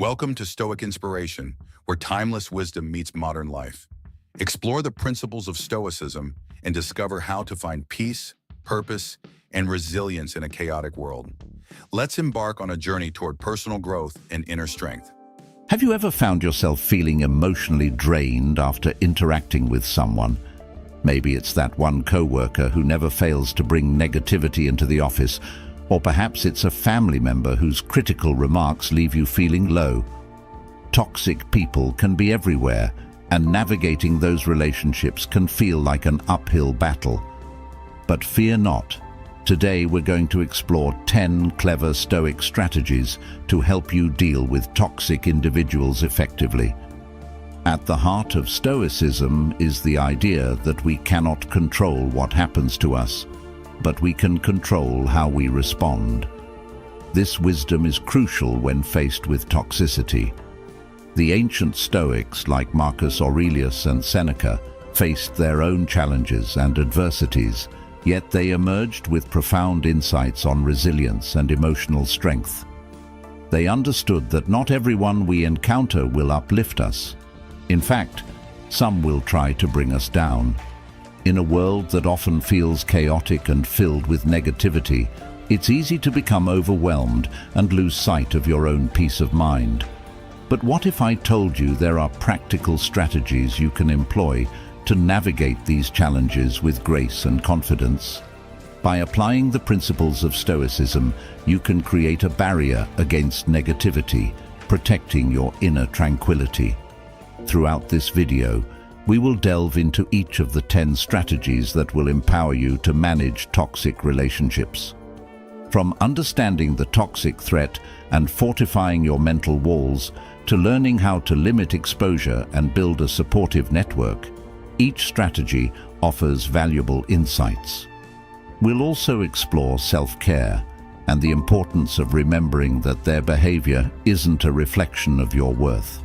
Welcome to Stoic Inspiration, where timeless wisdom meets modern life. Explore the principles of Stoicism and discover how to find peace, purpose, and resilience in a chaotic world. Let's embark on a journey toward personal growth and inner strength. Have you ever found yourself feeling emotionally drained after interacting with someone? Maybe it's that one coworker who never fails to bring negativity into the office, or perhaps it's a family member whose critical remarks leave you feeling low. Toxic people can be everywhere, and navigating those relationships can feel like an uphill battle. But fear not. Today we're going to explore 10 clever Stoic strategies to help you deal with toxic individuals effectively. At the heart of Stoicism is the idea that we cannot control what happens to us, but we can control how we respond. This wisdom is crucial when faced with toxicity. The ancient Stoics, like Marcus Aurelius and Seneca, faced their own challenges and adversities, yet they emerged with profound insights on resilience and emotional strength. They understood that not everyone we encounter will uplift us. In fact, some will try to bring us down. In a world that often feels chaotic and filled with negativity, it's easy to become overwhelmed and lose sight of your own peace of mind. But what if I told you there are practical strategies you can employ to navigate these challenges with grace and confidence? By applying the principles of Stoicism, you can create a barrier against negativity, protecting your inner tranquility. Throughout this video, we will delve into each of the 10 strategies that will empower you to manage toxic relationships. From understanding the toxic threat and fortifying your mental walls to learning how to limit exposure and build a supportive network, each strategy offers valuable insights. We'll also explore self-care and the importance of remembering that their behavior isn't a reflection of your worth.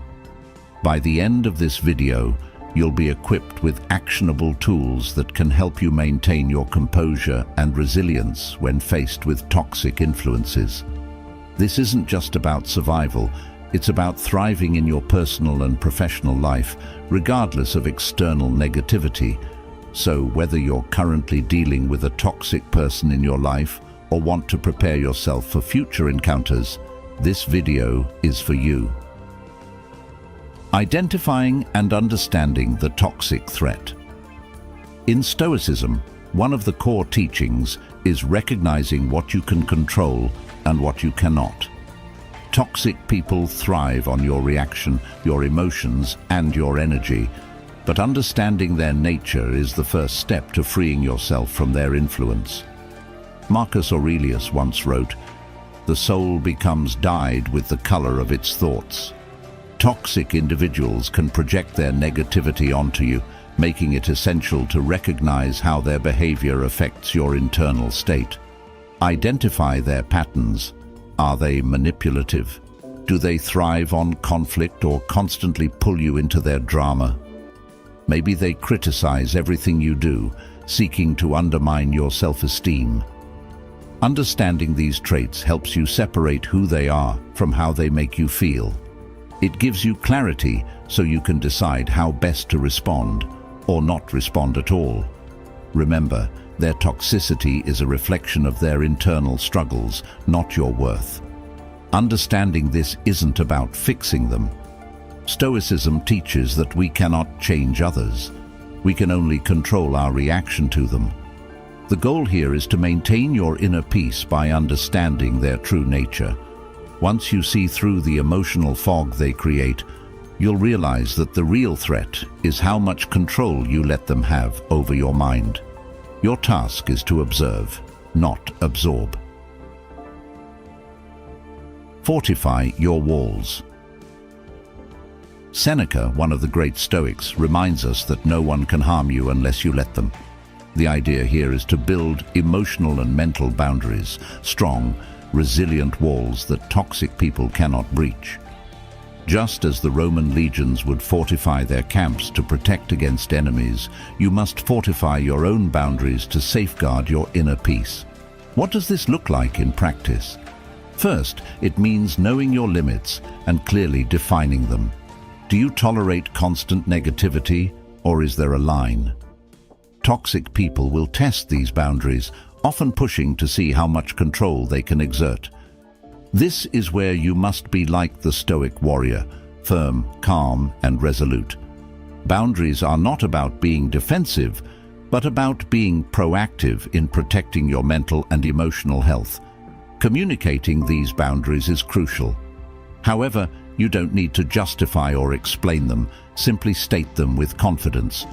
By the end of this video, you'll be equipped with actionable tools that can help you maintain your composure and resilience when faced with toxic influences. This isn't just about survival, it's about thriving in your personal and professional life, regardless of external negativity. So whether you're currently dealing with a toxic person in your life or want to prepare yourself for future encounters, this video is for you. Identifying and understanding the toxic threat. In Stoicism, one of the core teachings is recognizing what you can control and what you cannot. Toxic people thrive on your reaction, your emotions, and your energy, but understanding their nature is the first step to freeing yourself from their influence. Marcus Aurelius once wrote, "The soul becomes dyed with the color of its thoughts." Toxic individuals can project their negativity onto you, making it essential to recognize how their behavior affects your internal state. Identify their patterns. Are they manipulative? Do they thrive on conflict or constantly pull you into their drama? Maybe they criticize everything you do, seeking to undermine your self-esteem. Understanding these traits helps you separate who they are from how they make you feel. It gives you clarity so you can decide how best to respond or not respond at all. Remember, their toxicity is a reflection of their internal struggles, not your worth. Understanding this isn't about fixing them. Stoicism teaches that we cannot change others. We can only control our reaction to them. The goal here is to maintain your inner peace by understanding their true nature. Once you see through the emotional fog they create, you'll realize that the real threat is how much control you let them have over your mind. Your task is to observe, not absorb. Fortify your walls. Seneca, one of the great Stoics, reminds us that no one can harm you unless you let them. The idea here is to build emotional and mental boundaries, strong, resilient walls that toxic people cannot breach. Just as the Roman legions would fortify their camps to protect against enemies, you must fortify your own boundaries to safeguard your inner peace. What does this look like in practice? First, it means knowing your limits and clearly defining them. Do you tolerate constant negativity, or is there a line? Toxic people will test these boundaries, often pushing to see how much control they can exert. This is where you must be like the Stoic warrior, firm, calm, and resolute. Boundaries are not about being defensive, but about being proactive in protecting your mental and emotional health. Communicating these boundaries is crucial. However, you don't need to justify or explain them, simply state them with confidence.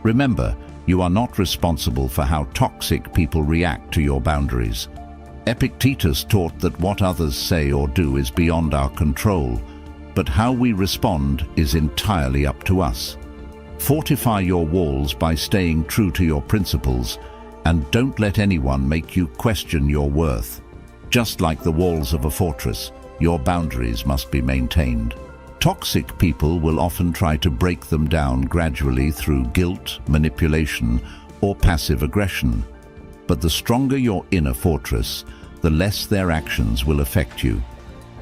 Remember, you are not responsible for how toxic people react to your boundaries. Epictetus taught that what others say or do is beyond our control, but how we respond is entirely up to us. Fortify your walls by staying true to your principles, and don't let anyone make you question your worth. Just like the walls of a fortress, your boundaries must be maintained. Toxic people will often try to break them down gradually through guilt, manipulation, or passive aggression. But the stronger your inner fortress, the less their actions will affect you.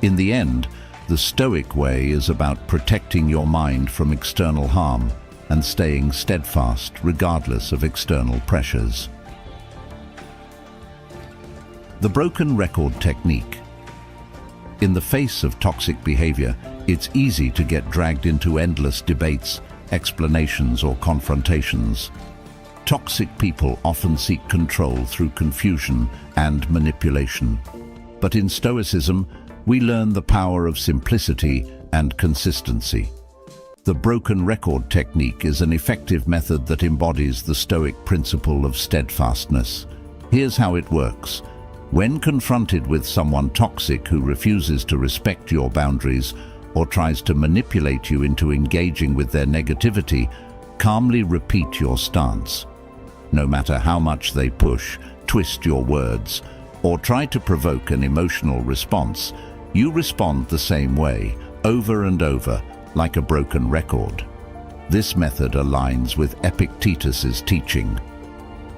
In the end, the Stoic way is about protecting your mind from external harm and staying steadfast regardless of external pressures. The broken record technique. In the face of toxic behavior, it's easy to get dragged into endless debates, explanations, or confrontations. Toxic people often seek control through confusion and manipulation. But in Stoicism, we learn the power of simplicity and consistency. The broken record technique is an effective method that embodies the Stoic principle of steadfastness. Here's how it works. When confronted with someone toxic who refuses to respect your boundaries or tries to manipulate you into engaging with their negativity, calmly repeat your stance. No matter how much they push, twist your words, or try to provoke an emotional response, you respond the same way, over and over, like a broken record. This method aligns with Epictetus's teaching.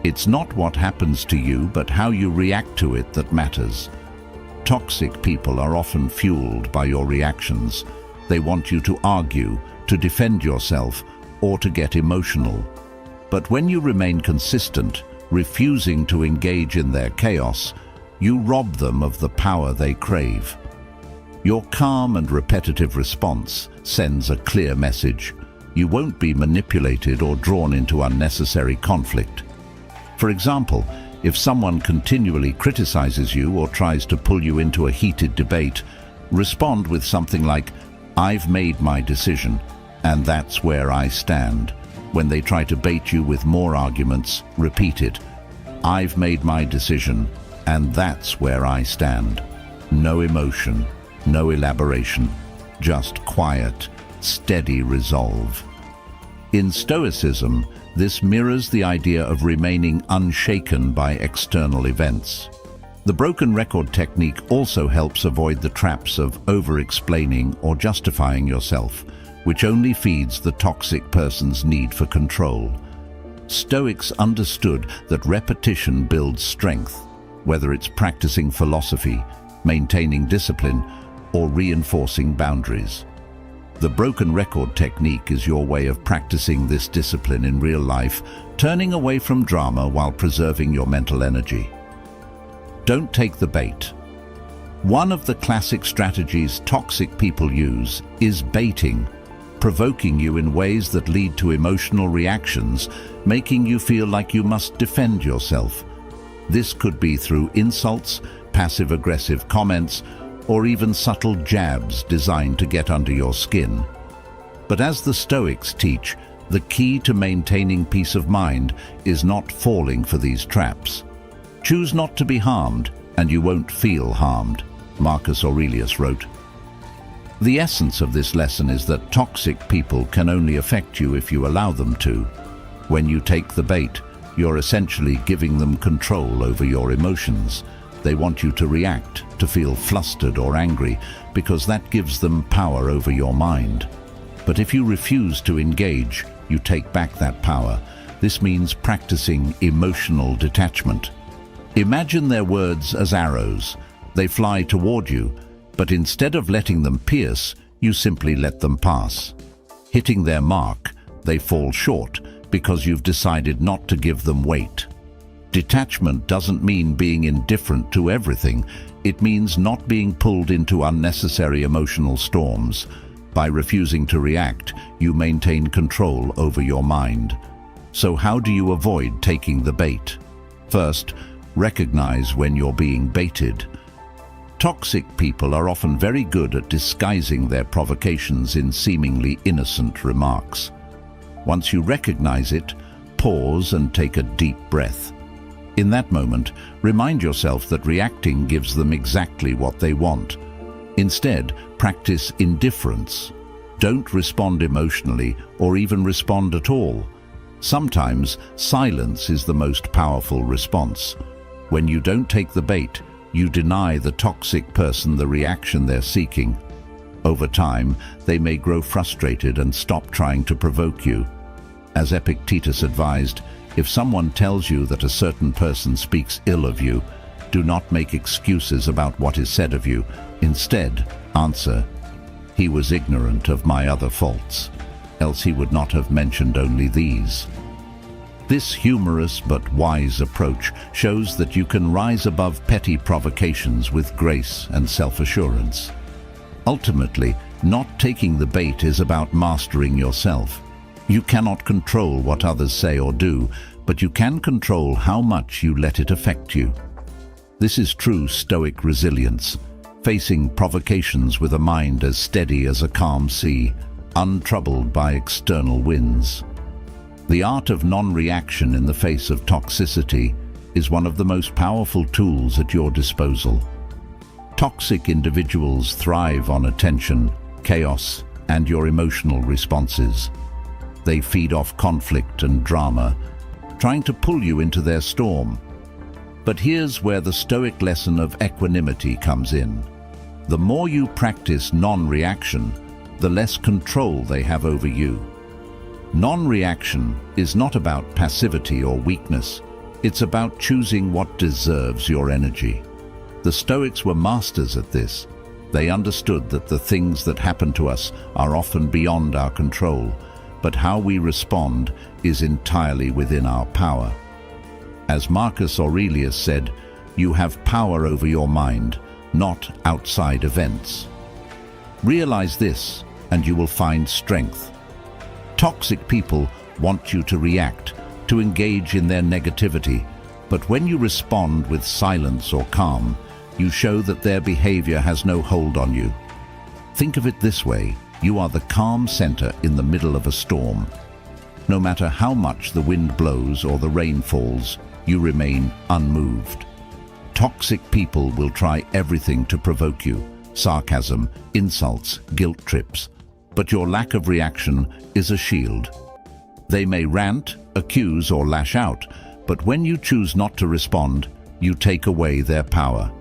It's not what happens to you, but how you react to it that matters. Toxic people are often fueled by your reactions. They want you to argue, to defend yourself, or to get emotional. But when you remain consistent, refusing to engage in their chaos, you rob them of the power they crave. Your calm and repetitive response sends a clear message. You won't be manipulated or drawn into unnecessary conflict. For example, if someone continually criticizes you or tries to pull you into a heated debate, respond with something like, "I've made my decision, and that's where I stand." When they try to bait you with more arguments, repeat it. "I've made my decision, and that's where I stand." No emotion, no elaboration, just quiet, steady resolve. In Stoicism, this mirrors the idea of remaining unshaken by external events. The broken record technique also helps avoid the traps of over-explaining or justifying yourself, which only feeds the toxic person's need for control. Stoics understood that repetition builds strength, whether it's practicing philosophy, maintaining discipline, or reinforcing boundaries. The broken record technique is your way of practicing this discipline in real life, turning away from drama while preserving your mental energy. Don't take the bait. One of the classic strategies toxic people use is baiting, provoking you in ways that lead to emotional reactions, making you feel like you must defend yourself. This could be through insults, passive-aggressive comments, or even subtle jabs designed to get under your skin. But as the Stoics teach, the key to maintaining peace of mind is not falling for these traps. Choose not to be harmed, and you won't feel harmed, Marcus Aurelius wrote. The essence of this lesson is that toxic people can only affect you if you allow them to. When you take the bait, you're essentially giving them control over your emotions. They want you to react, to feel flustered or angry, because that gives them power over your mind. But if you refuse to engage, you take back that power. This means practicing emotional detachment. Imagine their words as arrows. They fly toward you, but instead of letting them pierce, you simply let them pass. Hitting their mark, they fall short because you've decided not to give them weight. Detachment doesn't mean being indifferent to everything. It means not being pulled into unnecessary emotional storms. By refusing to react, you maintain control over your mind. So how do you avoid taking the bait? First, recognize when you're being baited. Toxic people are often very good at disguising their provocations in seemingly innocent remarks. Once you recognize it, pause and take a deep breath. In that moment, remind yourself that reacting gives them exactly what they want. Instead, practice indifference. Don't respond emotionally or even respond at all. Sometimes, silence is the most powerful response. When you don't take the bait, you deny the toxic person the reaction they're seeking. Over time, they may grow frustrated and stop trying to provoke you. As Epictetus advised, if someone tells you that a certain person speaks ill of you, do not make excuses about what is said of you. Instead, answer, "He was ignorant of my other faults, else he would not have mentioned only these." This humorous but wise approach shows that you can rise above petty provocations with grace and self-assurance. Ultimately, not taking the bait is about mastering yourself. You cannot control what others say or do, but you can control how much you let it affect you. This is true Stoic resilience, facing provocations with a mind as steady as a calm sea, untroubled by external winds. The art of non-reaction in the face of toxicity is one of the most powerful tools at your disposal. Toxic individuals thrive on attention, chaos, and your emotional responses. They feed off conflict and drama, trying to pull you into their storm. But here's where the Stoic lesson of equanimity comes in. The more you practice non-reaction, the less control they have over you. Non-reaction is not about passivity or weakness. It's about choosing what deserves your energy. The Stoics were masters at this. They understood that the things that happen to us are often beyond our control, but how we respond is entirely within our power. As Marcus Aurelius said, you have power over your mind, not outside events. Realize this, and you will find strength. Toxic people want you to react, to engage in their negativity, but when you respond with silence or calm, you show that their behavior has no hold on you. Think of it this way: you are the calm center in the middle of a storm. No matter how much the wind blows or the rain falls, you remain unmoved. Toxic people will try everything to provoke you: sarcasm, insults, guilt trips. But your lack of reaction is a shield. They may rant, accuse, or lash out, but when you choose not to respond, you take away their power.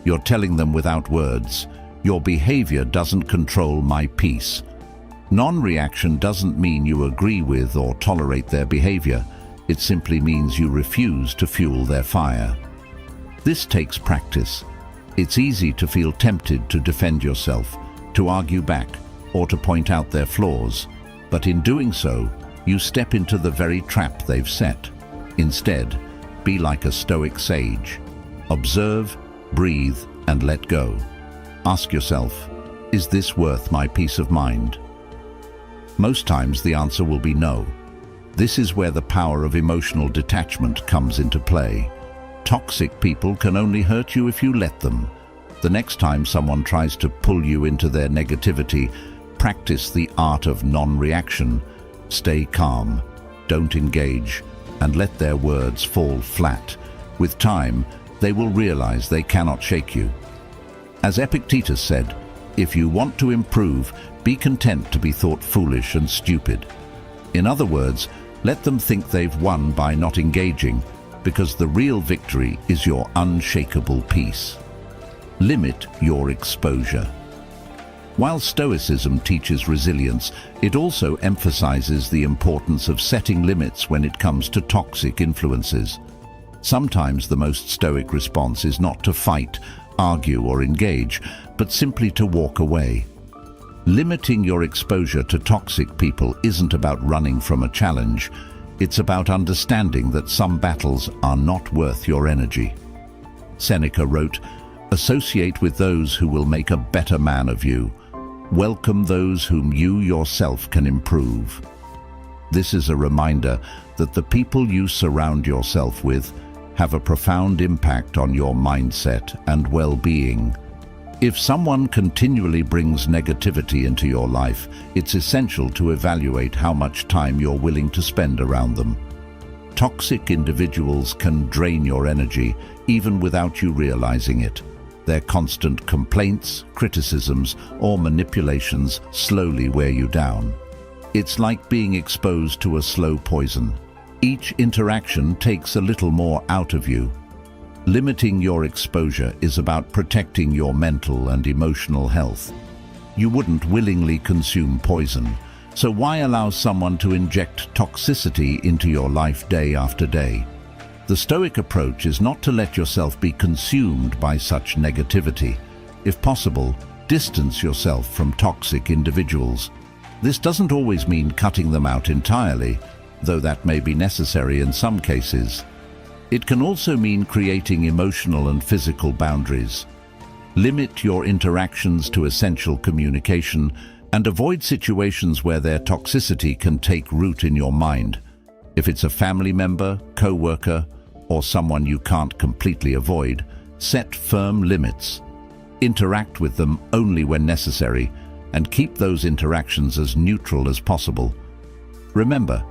You're telling them without words, your behavior doesn't control my peace. Non-reaction doesn't mean you agree with or tolerate their behavior. It simply means you refuse to fuel their fire. This takes practice. It's easy to feel tempted to defend yourself, to argue back, or to point out their flaws, but in doing so, you step into the very trap they've set. Instead, be like a Stoic sage. Observe, breathe, and let go. Ask yourself, is this worth my peace of mind? Most times the answer will be no. This is where the power of emotional detachment comes into play. Toxic people can only hurt you if you let them. The next time someone tries to pull you into their negativity, practice the art of non-reaction. Stay calm, don't engage, and let their words fall flat. With time, they will realize they cannot shake you. As Epictetus said, if you want to improve, be content to be thought foolish and stupid. In other words, let them think they've won by not engaging, because the real victory is your unshakable peace. Limit your exposure. While Stoicism teaches resilience, it also emphasizes the importance of setting limits when it comes to toxic influences. Sometimes the most Stoic response is not to fight, argue or engage, but simply to walk away. Limiting your exposure to toxic people isn't about running from a challenge. It's about understanding that some battles are not worth your energy. Seneca wrote, "Associate with those who will make a better man of you. Welcome those whom you yourself can improve." This is a reminder that the people you surround yourself with have a profound impact on your mindset and well-being. If someone continually brings negativity into your life, it's essential to evaluate how much time you're willing to spend around them. Toxic individuals can drain your energy even without you realizing it. Their constant complaints, criticisms, or manipulations slowly wear you down. It's like being exposed to a slow poison. Each interaction takes a little more out of you. Limiting your exposure is about protecting your mental and emotional health. You wouldn't willingly consume poison, so why allow someone to inject toxicity into your life day after day? The Stoic approach is not to let yourself be consumed by such negativity. If possible, distance yourself from toxic individuals. This doesn't always mean cutting them out entirely, though that may be necessary in some cases. It can also mean creating emotional and physical boundaries. Limit your interactions to essential communication and avoid situations where their toxicity can take root in your mind. If it's a family member, co-worker, or someone you can't completely avoid, set firm limits. Interact with them only when necessary and keep those interactions as neutral as possible. Remember,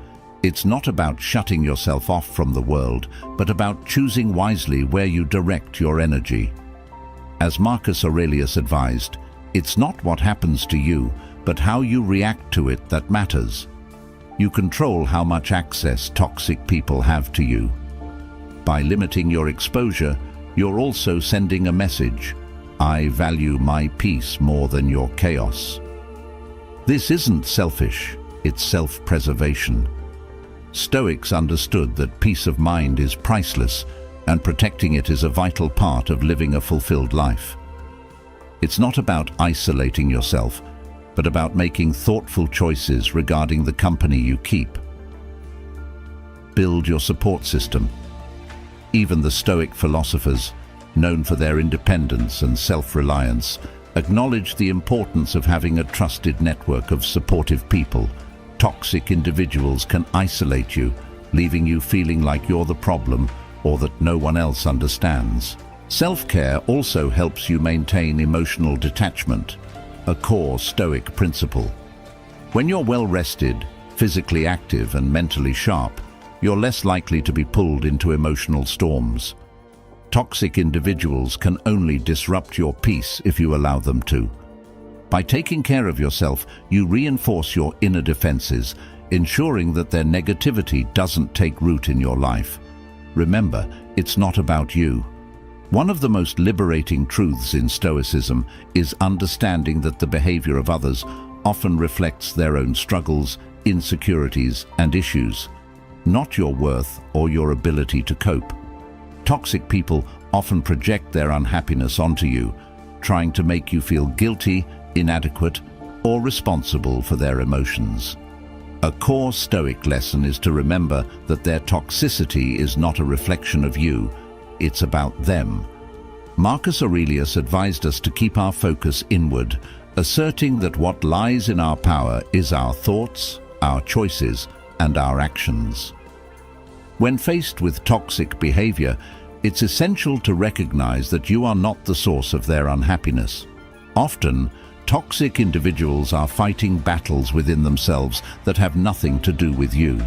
it's not about shutting yourself off from the world, but about choosing wisely where you direct your energy. As Marcus Aurelius advised, it's not what happens to you, but how you react to it that matters. You control how much access toxic people have to you. By limiting your exposure, you're also sending a message: I value my peace more than your chaos. This isn't selfish, it's self-preservation. Stoics understood that peace of mind is priceless, and protecting it is a vital part of living a fulfilled life. It's not about isolating yourself, but about making thoughtful choices regarding the company you keep. Build your support system. Even the Stoic philosophers, known for their independence and self-reliance, acknowledge the importance of having a trusted network of supportive people. Toxic individuals can isolate you, leaving you feeling like you're the problem or that no one else understands. Self-care also helps you maintain emotional detachment, a core Stoic principle. When you're well rested, physically active and mentally sharp, you're less likely to be pulled into emotional storms. Toxic individuals can only disrupt your peace if you allow them to. By taking care of yourself, you reinforce your inner defenses, ensuring that their negativity doesn't take root in your life. Remember, it's not about you. One of the most liberating truths in Stoicism is understanding that the behavior of others often reflects their own struggles, insecurities, and issues, not your worth or your ability to cope. Toxic people often project their unhappiness onto you, trying to make you feel guilty, inadequate, or responsible for their emotions. A core Stoic lesson is to remember that their toxicity is not a reflection of you, it's about them. Marcus Aurelius advised us to keep our focus inward, asserting that what lies in our power is our thoughts, our choices, and our actions. When faced with toxic behavior, it's essential to recognize that you are not the source of their unhappiness. Often, toxic individuals are fighting battles within themselves that have nothing to do with you.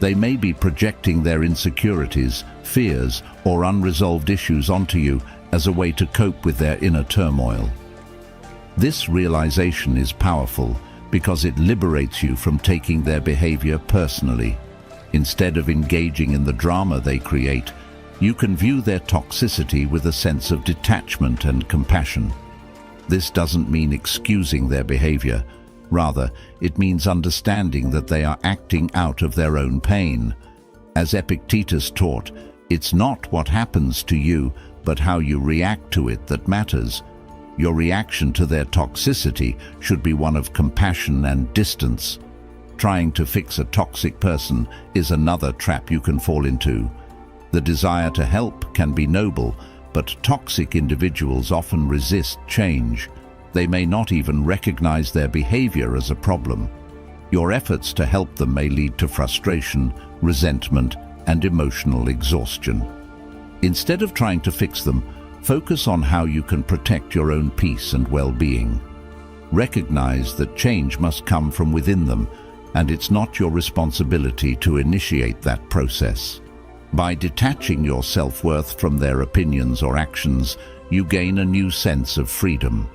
They may be projecting their insecurities, fears, or unresolved issues onto you as a way to cope with their inner turmoil. This realization is powerful because it liberates you from taking their behavior personally. Instead of engaging in the drama they create, you can view their toxicity with a sense of detachment and compassion. This doesn't mean excusing their behavior. Rather, it means understanding that they are acting out of their own pain. As Epictetus taught, it's not what happens to you, but how you react to it that matters. Your reaction to their toxicity should be one of compassion and distance. Trying to fix a toxic person is another trap you can fall into. The desire to help can be noble, but toxic individuals often resist change. They may not even recognize their behavior as a problem. Your efforts to help them may lead to frustration, resentment, and emotional exhaustion. Instead of trying to fix them, focus on how you can protect your own peace and well-being. Recognize that change must come from within them, and it's not your responsibility to initiate that process. By detaching your self-worth from their opinions or actions, you gain a new sense of freedom.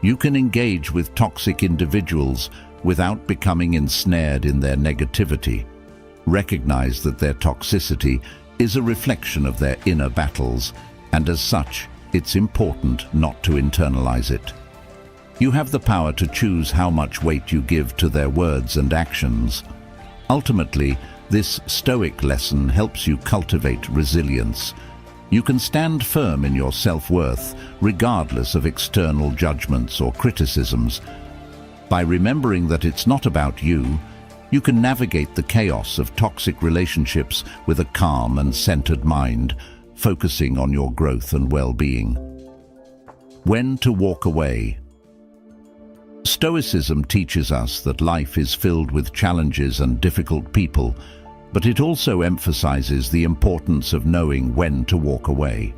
You can engage with toxic individuals without becoming ensnared in their negativity. Recognize that their toxicity is a reflection of their inner battles, and as such, it's important not to internalize it. You have the power to choose how much weight you give to their words and actions. Ultimately, this Stoic lesson helps you cultivate resilience. You can stand firm in your self-worth, regardless of external judgments or criticisms. By remembering that it's not about you, you can navigate the chaos of toxic relationships with a calm and centered mind, focusing on your growth and well-being. When to walk away. Stoicism teaches us that life is filled with challenges and difficult people, but it also emphasizes the importance of knowing when to walk away.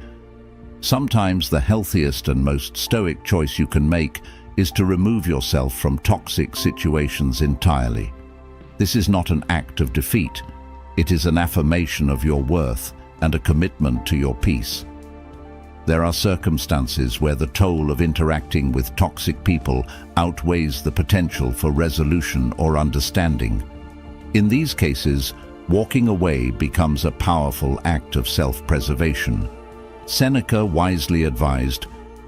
Sometimes the healthiest and most stoic choice you can make is to remove yourself from toxic situations entirely. This is not an act of defeat. It is an affirmation of your worth and a commitment to your peace. There are circumstances where the toll of interacting with toxic people outweighs the potential for resolution or understanding. In these cases, walking away becomes a powerful act of self-preservation. Seneca wisely advised,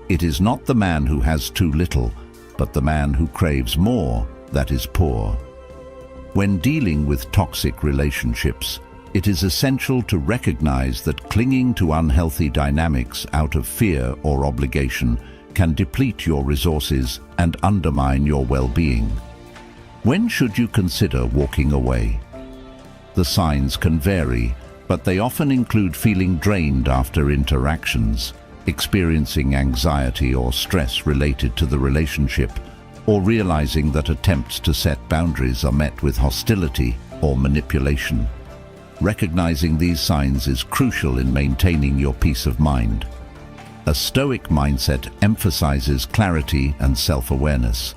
"It is not the man who has too little, but the man who craves more that is poor." When dealing with toxic relationships, it is essential to recognize that clinging to unhealthy dynamics out of fear or obligation can deplete your resources and undermine your well-being. When should you consider walking away? The signs can vary, but they often include feeling drained after interactions, experiencing anxiety or stress related to the relationship, or realizing that attempts to set boundaries are met with hostility or manipulation. Recognizing these signs is crucial in maintaining your peace of mind. A Stoic mindset emphasizes clarity and self-awareness,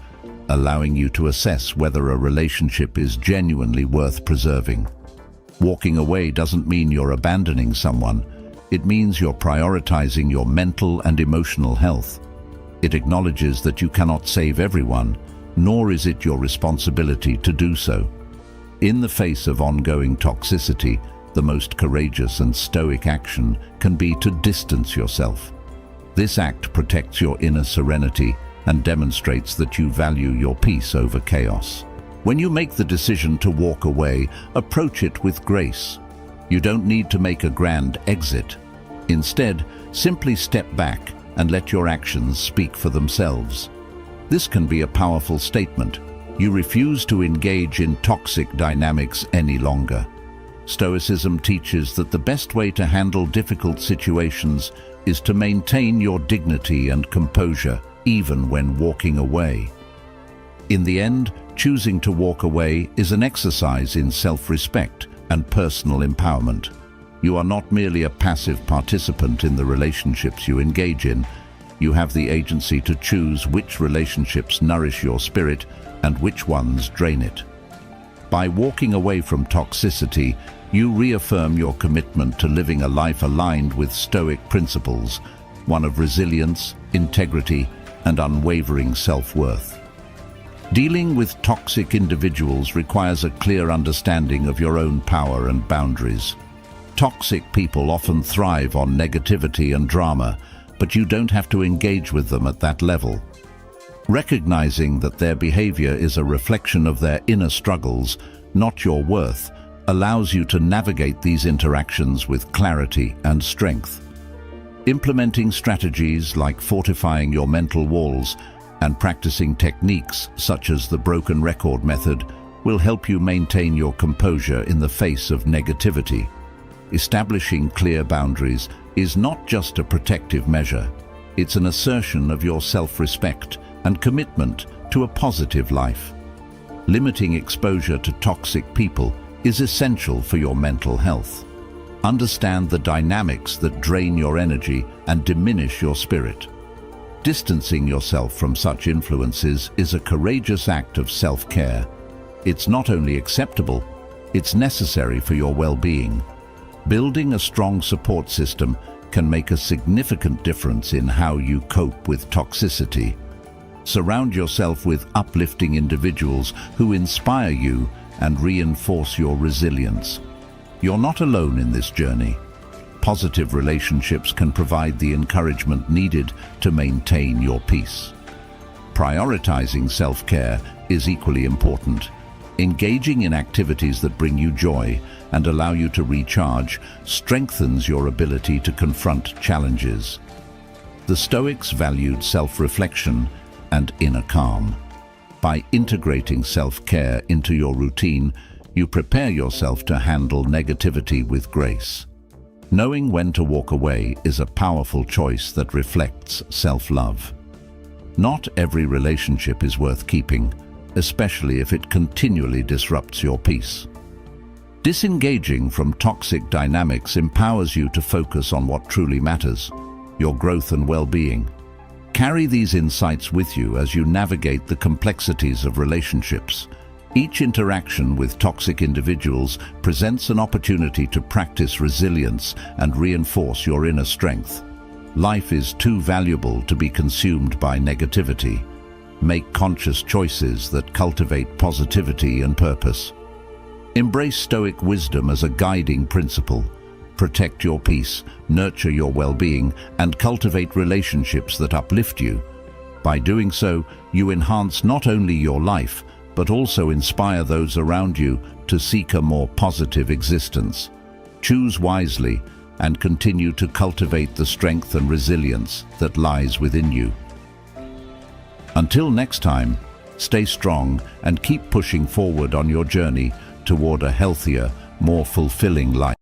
allowing you to assess whether a relationship is genuinely worth preserving. Walking away doesn't mean you're abandoning someone. It means you're prioritizing your mental and emotional health. It acknowledges that you cannot save everyone, nor is it your responsibility to do so. In the face of ongoing toxicity, the most courageous and stoic action can be to distance yourself. This act protects your inner serenity and demonstrates that you value your peace over chaos. When you make the decision to walk away, approach it with grace. You don't need to make a grand exit. Instead, simply step back and let your actions speak for themselves. This can be a powerful statement. You refuse to engage in toxic dynamics any longer. Stoicism teaches that the best way to handle difficult situations is to maintain your dignity and composure, even when walking away. In the end, choosing to walk away is an exercise in self-respect and personal empowerment. You are not merely a passive participant in the relationships you engage in. You have the agency to choose which relationships nourish your spirit and which ones drain it. By walking away from toxicity, you reaffirm your commitment to living a life aligned with Stoic principles, one of resilience, integrity, and unwavering self-worth. Dealing with toxic individuals requires a clear understanding of your own power and boundaries. Toxic people often thrive on negativity and drama, but you don't have to engage with them at that level. Recognizing that their behavior is a reflection of their inner struggles, not your worth, allows you to navigate these interactions with clarity and strength. Implementing strategies like fortifying your mental walls and practicing techniques such as the broken record method will help you maintain your composure in the face of negativity. Establishing clear boundaries is not just a protective measure, it's an assertion of your self-respect and commitment to a positive life. Limiting exposure to toxic people is essential for your mental health. Understand the dynamics that drain your energy and diminish your spirit. Distancing yourself from such influences is a courageous act of self-care. It's not only acceptable, it's necessary for your well-being. Building a strong support system can make a significant difference in how you cope with toxicity. Surround yourself with uplifting individuals who inspire you and reinforce your resilience. You're not alone in this journey. Positive relationships can provide the encouragement needed to maintain your peace. Prioritizing self-care is equally important. Engaging in activities that bring you joy and allow you to recharge strengthens your ability to confront challenges. The Stoics valued self-reflection and inner calm. By integrating self-care into your routine, you prepare yourself to handle negativity with grace. Knowing when to walk away is a powerful choice that reflects self-love. Not every relationship is worth keeping, especially if it continually disrupts your peace. Disengaging from toxic dynamics empowers you to focus on what truly matters, your growth and well-being. Carry these insights with you as you navigate the complexities of relationships. Each interaction with toxic individuals presents an opportunity to practice resilience and reinforce your inner strength. Life is too valuable to be consumed by negativity. Make conscious choices that cultivate positivity and purpose. Embrace Stoic wisdom as a guiding principle. Protect your peace, nurture your well-being, and cultivate relationships that uplift you. By doing so, you enhance not only your life, but also inspire those around you to seek a more positive existence. Choose wisely and continue to cultivate the strength and resilience that lies within you. Until next time, stay strong and keep pushing forward on your journey toward a healthier, more fulfilling life.